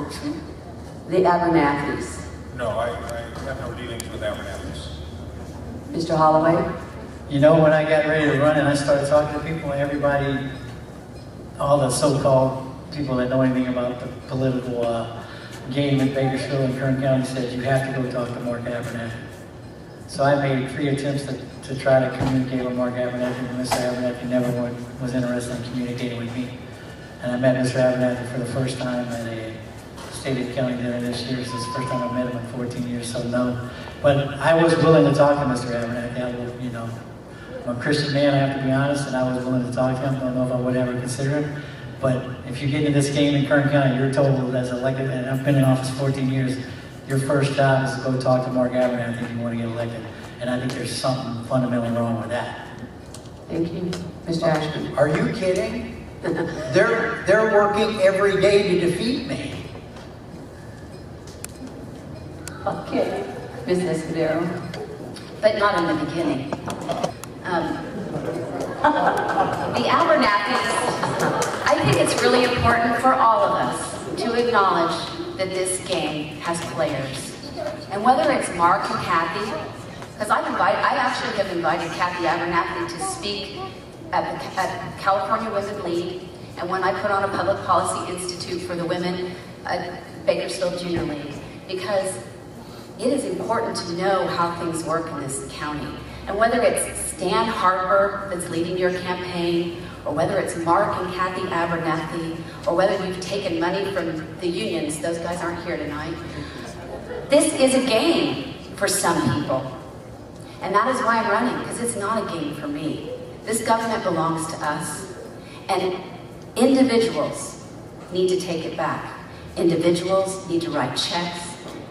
coaching the Abernathys? No, I have no dealings with Abernathys. Mr. Holloway? You know, when I got ready to run and I started talking to people, everybody, all the so-called people that know anything about the political game in Bakersfield and Kern County said, you have to go talk to Mark Abernathy. So I made 3 attempts to try to communicate with Mark Abernathy, and Mr. Abernathy never was interested in communicating with me. And I met Mr. Abernathy for the first time at a State of County dinner this year. This is the first time I've met him in 14 years, so no. But I was willing to talk to Mr. Abernathy. I will, you know, I'm a Christian man, I have to be honest, and I was willing to talk to him. I don't know if I would ever consider him. But if you get into this game in Kern County, you're told as elected, and I've been in office 14 years, your first job is to go talk to Mark Abernathy if you want to get elected. And I think there's something fundamentally wrong with that. Thank you. Mr. Ashman? Are you kidding? They're working every day to defeat me. Okay. Ms. Escudero? But not in the beginning. The Abernathys, I think it's really important for all of us to acknowledge that this game has players. And whether it's Mark and Kathy, because I actually have invited Kathy Abernathy to speak at California Women League, and when I put on a Public Policy Institute for the women at Bakersfield Junior League, because it is important to know how things work in this county. And whether it's Stan Harper that's leading your campaign, or whether it's Mark and Kathy Abernathy, or whether you've taken money from the unions, those guys aren't here tonight. This is a game for some people. And that is why I'm running, because it's not a game for me. This government belongs to us. And individuals need to take it back. Individuals need to write checks.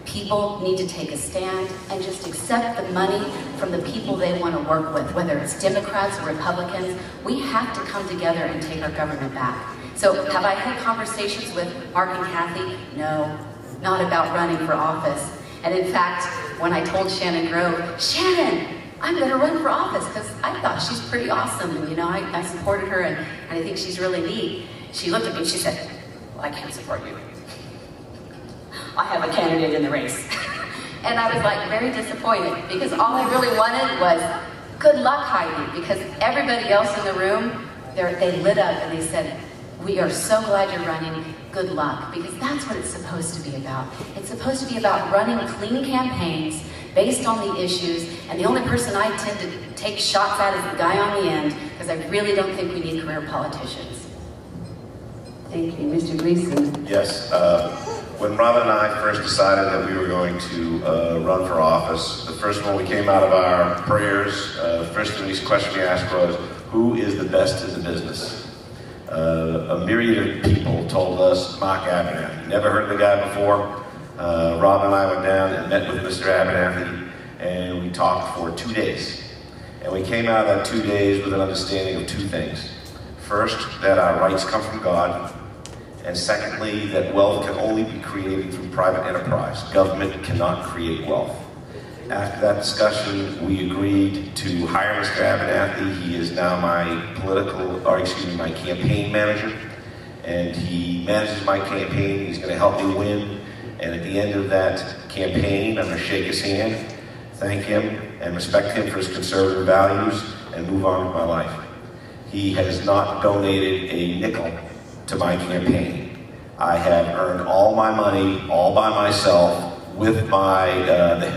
People need to take a stand and just accept the money from the people they want to work with, whether it's Democrats or Republicans. We have to come together and take our government back. So have I had conversations with Mark and Kathy? No, not about running for office. And in fact, when I told Shannon Grove, Shannon, I'm going to run for office because I thought she's pretty awesome. And, you know, I supported her and I think she's really neat. She looked at me and she said, well, I can't support you. I have a candidate in the race. And I was like very disappointed because all I really wanted was good luck, Heidi, because everybody else in the room, they lit up and they said, we are so glad you're running, good luck, because that's what it's supposed to be about. It's supposed to be about running clean campaigns based on the issues, and the only person I tend to take shots at is the guy on the end, because I really don't think we need career politicians. Thank you. Mr. Gleason? Yes. When Robin and I first decided that we were going to run for office, the first one we came out of our prayers, the first question we asked was, who is the best in the business? A myriad of people told us Mark Abernathy. Never heard of the guy before. Robin and I went down and met with Mr. Abernathy, and we talked for 2 days. And we came out of that 2 days with an understanding of 2 things. First, that our rights come from God. And secondly, that wealth can only be created through private enterprise. Government cannot create wealth. After that discussion, we agreed to hire Mr. Abernathy. He is now my my campaign manager. And he manages my campaign. He's going to help me win. And at the end of that campaign, I'm going to shake his hand, thank him, and respect him for his conservative values, and move on with my life. He has not donated a nickel to my campaign. I have earned all my money, all by myself, with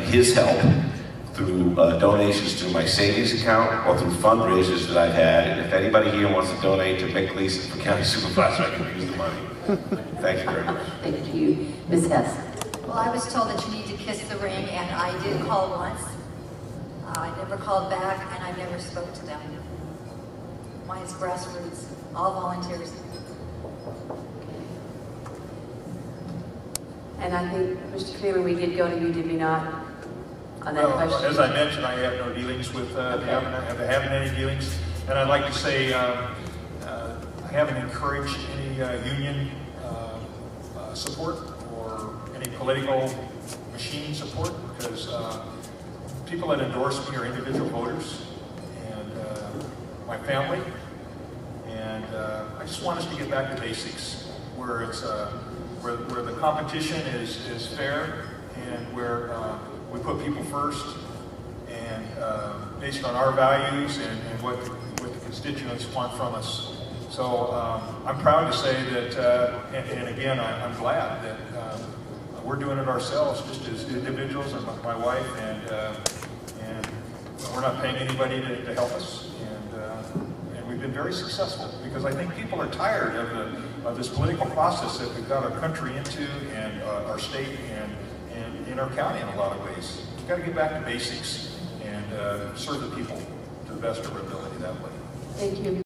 his help, through donations to my savings account or through fundraisers that I've had. And if anybody here wants to donate to Mick Gleason for county supervisor, I can use the money. Thank you very much. Thank you. Ms. Hess? Well, I was told that you need to kiss the ring, and I did call once. I never called back, and I never spoke to them. Mine's grassroots, all volunteers. And I think, Mr. Freeman, we did go to you, did we not, on that question? As I mentioned, I have no dealings with haven't any dealings. And I'd like to say I haven't encouraged any union support or any political machine support, because people that endorse me are individual voters and my family. And I just want us to get back to basics, where it's where the competition is fair and where we put people first and based on our values and what the constituents want from us. So I'm proud to say that, and again, I'm glad that we're doing it ourselves, just as individuals and my wife, and we're not paying anybody to help us. And we've been very successful because I think people are tired of this political process that we've got our country into and our state and in our county in a lot of ways. We've got to get back to basics and serve the people to the best of our ability that way. Thank you.